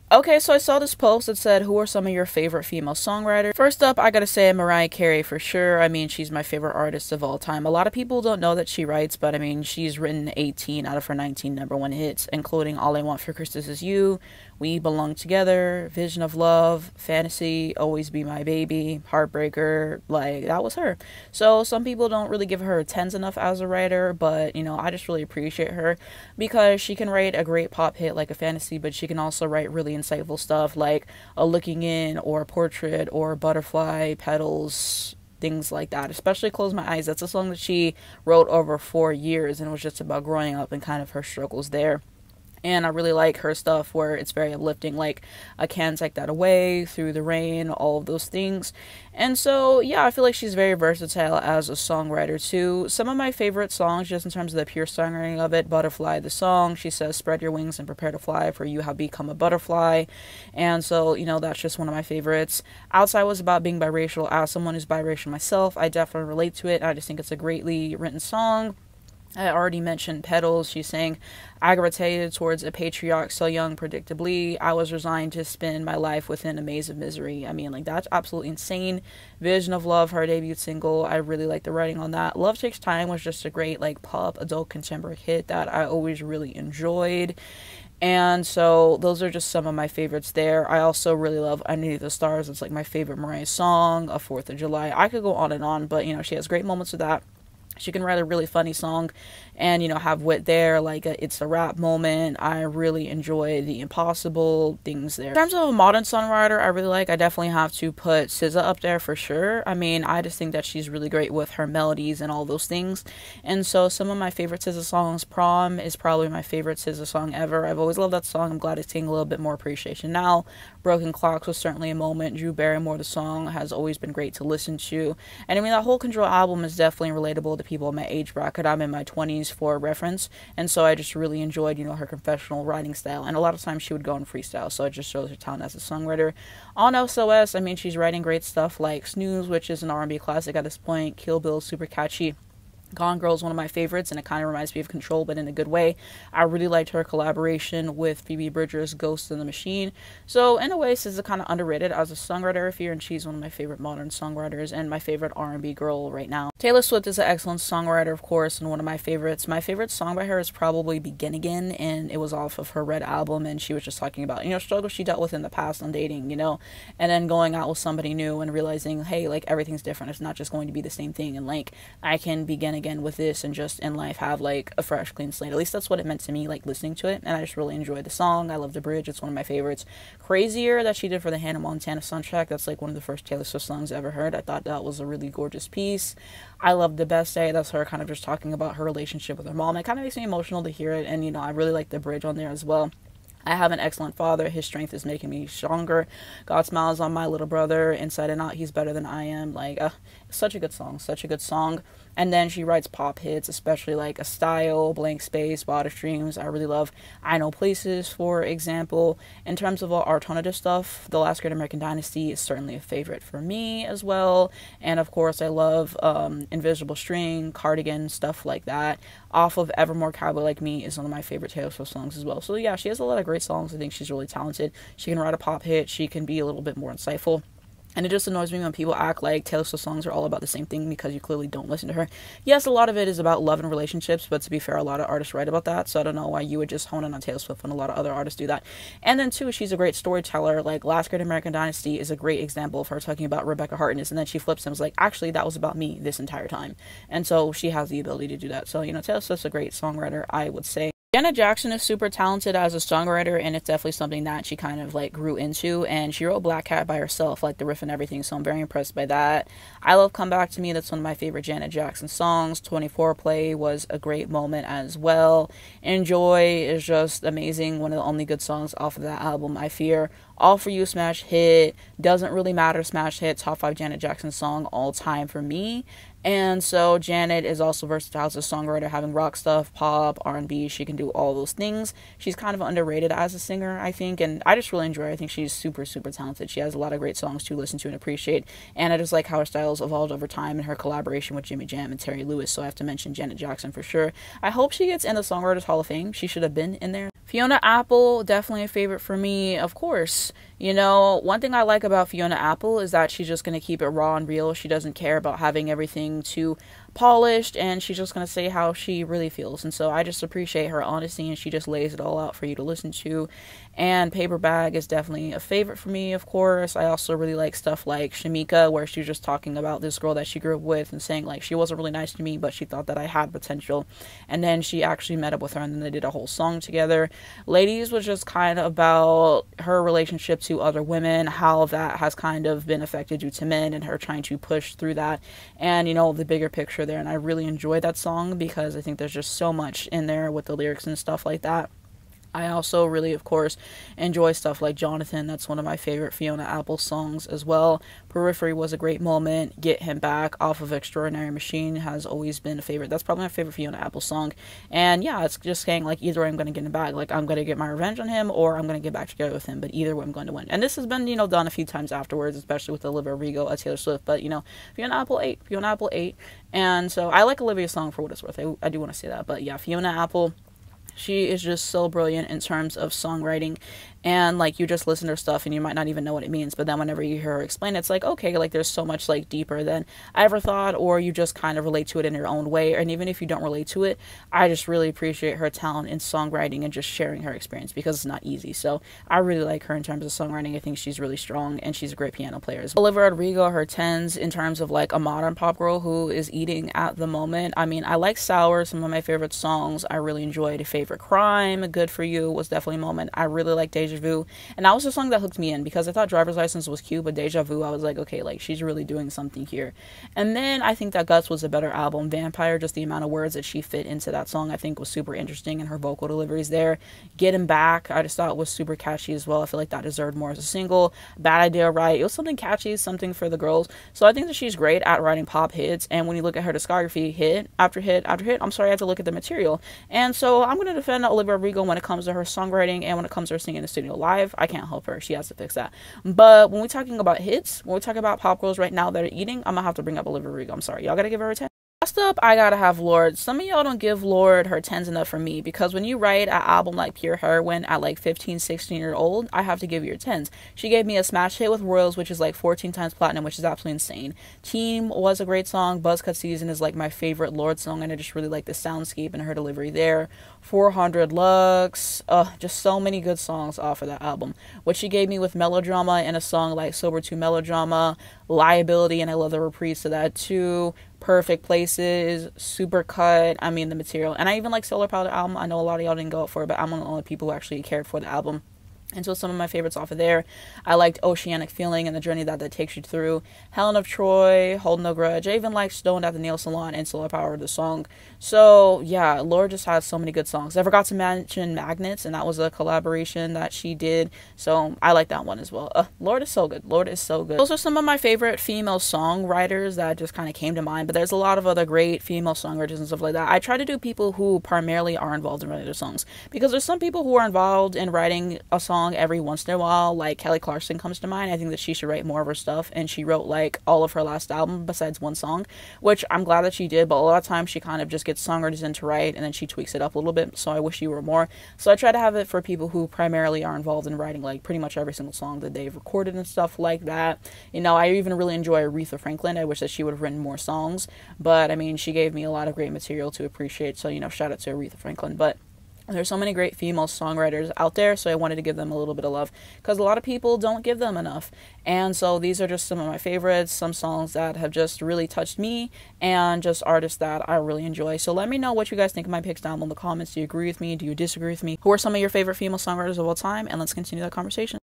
Okay, so I saw this post that said, who are some of your favorite female songwriters? First up, I gotta say Mariah Carey for sure. I mean, she's my favorite artist of all time. A lot of people don't know that she writes, but I mean, she's written 18 out of her 19 #1 hits, including All I Want for Christmas Is You, We Belong Together, Vision of Love, Fantasy, Always Be My Baby, Heartbreaker. Like, that was her. So some people don't really give her tens enough as a writer, but you know, I just really appreciate her because she can write a great pop hit like a Fantasy, but she can also write really insightful stuff like a Looking In or a Portrait or Butterfly, Petals, things like that. Especially Close My Eyes. That's a song that she wrote over 4 years, and it was just about growing up and kind of her struggles there. And I really like her stuff where it's very uplifting, like I Can't Take That Away, Through the Rain, all of those things. And so, yeah, I feel like she's very versatile as a songwriter too. Some of my favorite songs, just in terms of the pure songwriting of it, Butterfly, the song, she says, spread your wings and prepare to fly, for you have become a butterfly. And so, you know, that's just one of my favorites. Outside was about being biracial. As someone who's biracial myself, I definitely relate to it. I just think it's a greatly written song. I already mentioned Petals. She's saying, I gravitated towards a patriarch so young, predictably. I was resigned to spend my life within a maze of misery. I mean, like, that's absolutely insane. Vision of Love, her debut single. I really like the writing on that. Love Takes Time was just a great, like, pop, adult, contemporary hit that I always really enjoyed. And so those are just some of my favorites there. I also really love Underneath the Stars. It's like my favorite Mariah song, A 4th of July. I could go on and on, but, you know, she has great moments with that. She can write a really funny song and, you know, have wit there, like It's a Rap moment. I really enjoy the impossible things there. In terms of a modern songwriter I definitely have to put SZA up there for sure. I mean, I just think that she's really great with her melodies and all those things. And so some of my favorite SZA songs, Prom is probably my favorite SZA song ever. I've always loved that song. I'm glad it's getting a little bit more appreciation now. Broken Clocks was certainly a moment. Drew Barrymore, the song, has always been great to listen to. And I mean, that whole Control album is definitely relatable to people in my age bracket. I'm in my 20s for reference, and so I just really enjoyed, you know, her confessional writing style, and a lot of times she would go in freestyle, so it just shows her talent as a songwriter. On SOS, I mean, she's writing great stuff like Snooze, which is an R&B classic at this point, Kill Bill, super catchy. Gone Girl is one of my favorites, and it kind of reminds me of Control, but in a good way. I really liked her collaboration with Phoebe Bridgers' Ghost in the Machine. So, in a way, SZA kind of underrated as a songwriter here, and she's one of my favorite modern songwriters and my favorite R&B girl right now. Taylor Swift is an excellent songwriter, of course, and one of my favorites. My favorite song by her is probably Begin Again, and it was off of her Red album, and she was just talking about, you know, struggles she dealt with in the past on dating, you know, and then going out with somebody new and realizing, hey, like, everything's different. It's not just going to be the same thing, and, like, I can begin again with this and just in life have like a fresh clean slate. At least that's what it meant to me, like listening to it, and I just really enjoyed the song. I love the bridge. It's one of my favorites. Crazier, that she did for the Hannah Montana soundtrack, that's like one of the first Taylor Swift songs I ever heard. I thought that was a really gorgeous piece. I love The Best Day. That's her kind of just talking about her relationship with her mom. It kind of makes me emotional to hear it, and you know, I really like the bridge on there as well. I have an excellent father. His strength is making me stronger. God smiles on my little brother. Inside and out, he's better than I am. Like, such a good song. Such a good song. And then she writes pop hits, especially like A Style, Blank Space, Wildest Dreams. I really love I Know Places, for example. In terms of alternative stuff, The Last Great American Dynasty is certainly a favorite for me as well. And of course, I love Invisible String, Cardigan, stuff like that. Off of Evermore, Cowboy Like Me is one of my favorite Taylor Swift songs as well. So yeah, she has a lot of great songs. I think she's really talented. She can write a pop hit. She can be a little bit more insightful. And it just annoys me when people act like Taylor Swift songs are all about the same thing because you clearly don't listen to her. Yes, a lot of it is about love and relationships, but to be fair, a lot of artists write about that, so I don't know why you would just hone in on Taylor Swift when a lot of other artists do that. And then, too, she's a great storyteller. Like, Last Great American Dynasty is a great example of her talking about Rebecca Harkness, and then she flips and was like, actually, that was about me this entire time. And so she has the ability to do that. So, you know, Taylor Swift's a great songwriter, I would say. Janet Jackson is super talented as a songwriter, and it's definitely something that she kind of like grew into, and she wrote Black Cat by herself, like the riff and everything, so I'm very impressed by that. I love Come Back to Me. That's one of my favorite Janet Jackson songs. 24 Play was a great moment as well. Enjoy is just amazing, one of the only good songs off of that album, I fear. All For You, smash hit. Doesn't Really Matter, smash hit. Top 5 Janet Jackson song all time for me. And so Janet is also versatile as a songwriter, having rock stuff, pop, R&B. She can do all those things. She's kind of underrated as a singer, I think, and I just really enjoy her. I think she's super, super talented. She has a lot of great songs to listen to and appreciate, and I just like how her styles evolved over time and her collaboration with Jimmy Jam and Terry Lewis, so I have to mention Janet Jackson for sure. I hope she gets in the Songwriters Hall of Fame. She should have been in there. Fionaapple, definitely a favorite for me, of course. You know, one thing I like about Fionaapple is that she's just going to keep it raw and real. She doesn't care about having everything too polished, and she's just going to say how she really feels. And so I just appreciate her honesty, and she just lays it all out for you to listen to. And Paper Bag is definitely a favorite for me, of course. I also really like stuff like Shamika, where she was just talking about this girl that she grew up with and saying, like, she wasn't really nice to me, but she thought that I had potential. And then she actually met up with her, and then they did a whole song together. Ladies was just kind of about her relationship to other women, how that has kind of been affected due to men, and her trying to push through that, and, you know, the bigger picture there. And I really enjoyed that song because I think there's just so much in there with the lyrics and stuff like that. I also really, of course, enjoy stuff like Jonathan. That's one of my favorite Fionaapple songs as well. Periphery was a great moment. Get Him Back off of Extraordinary Machine has always been a favorite. That's probably my favorite Fionaapple song. And yeah, it's just saying, like, either way I'm going to get him back. Like, I'm going to get my revenge on him, or I'm going to get back together with him. But either way I'm going to win. And this has been, you know, done a few times afterwards, especially with Oliviarodrigo, Taylor Swift. But, you know, Fionaapple 8. Fionaapple 8. And so I like Olivia's song for what it's worth. I do want to say that. But yeah, Fionaapple, she is just so brilliant in terms of songwriting, and like, you just listen to her stuff and you might not even know what it means, but then whenever you hear her explain it, it's like, okay, like, there's so much like deeper than I ever thought, or you just kind of relate to it in your own way. And even if you don't relate to it, I just really appreciate her talent in songwriting and just sharing her experience, because it's not easy. So I really like her in terms of songwriting. I think she's really strong, and she's a great piano player as well. Oliviarodrigo, her tens in terms of like a modern pop girl who is eating at the moment. I mean, I like Sour, some of my favorite songs I really enjoyed. Favorite Crime, Good For You was definitely a moment. I really like Deja Vu, and that was the song that hooked me in, because I thought Driver's License was cute, but Deja Vu, I was like, okay, like, she's really doing something here. And then I think that Guts was a better album. Vampire, just the amount of words that she fit into that song, I think was super interesting, and her vocal deliveries there. Get Him Back, I just thought was super catchy as well. I feel like that deserved more as a single. Bad Idea, Right, it was something catchy, something for the girls. So I think that she's great at writing pop hits, and when you look at her discography, hit after hit after hit, I'm sorry, I have to look at the material. And so I'm going to defend Oliviarodrigo when it comes to her songwriting, and when it comes to her singing in the studio live. I can't help her, she has to fix that. But when we're talking about hits, when we're talking about pop girls right now that are eating, I'm gonna have to bring up Oliviarodrigo. I'm sorry, y'all gotta give her a 10. Last up, I gotta have Lorde. Some of y'all don't give Lorde her 10s enough for me, because when you write an album like Pure Heroin at like 15, 16 years old, I have to give you your 10s. She gave me a smash hit with Royals, which is like 14 times platinum, which is absolutely insane. Team was a great song. Buzzcut Season is like my favorite Lorde song, and I just really like the soundscape and her delivery there. 400 Lux, just so many good songs off of that album. What she gave me with Melodrama and a song like Sober to Melodrama, Liability, and I love the reprise to that too. Perfect Places, Supercut, I mean, the material. And I even like Solar Powder album. I know a lot of y'all didn't go up for it, but I'm one of the only people who actually cared for the album. And so some of my favorites off of there, I liked Oceanic Feeling and the journey that takes you through. Helen of Troy, Hold No Grudge. I even liked Stoned at the Nail Salon and Solar Power, the song. So yeah, Lorde just has so many good songs. I forgot to mention Magnets, and that was a collaboration that she did. So I like that one as well. Lorde is so good. Lorde is so good. Those are some of my favorite female songwriters that just kind of came to mind. But there's a lot of other great female songwriters and stuff like that. I try to do people who primarily are involved in writing their songs, because there's some people who are involved in writing a song every once in a while, like Kelly Clarkson comes to mind. I think that she should write more of her stuff, and she wrote like all of her last album besides one song, which I'm glad that she did, but a lot of times she kind of just gets songwriters in to write, and then she tweaks it up a little bit, so I wish she were more. So I try to have it for people who primarily are involved in writing like pretty much every single song that they've recorded and stuff like that. You know, I even really enjoy Aretha Franklin. I wish that she would have written more songs, but I mean, she gave me a lot of great material to appreciate, so, you know, shout out to Aretha Franklin. But there's so many great female songwriters out there, so I wanted to give them a little bit of love, because a lot of people don't give them enough. And so these are just some of my favorites, some songs that have just really touched me, and just artists that I really enjoy. So let me know what you guys think of my picks down in the comments. Do you agree with me? Do you disagree with me? Who are some of your favorite female songwriters of all time? And let's continue that conversation.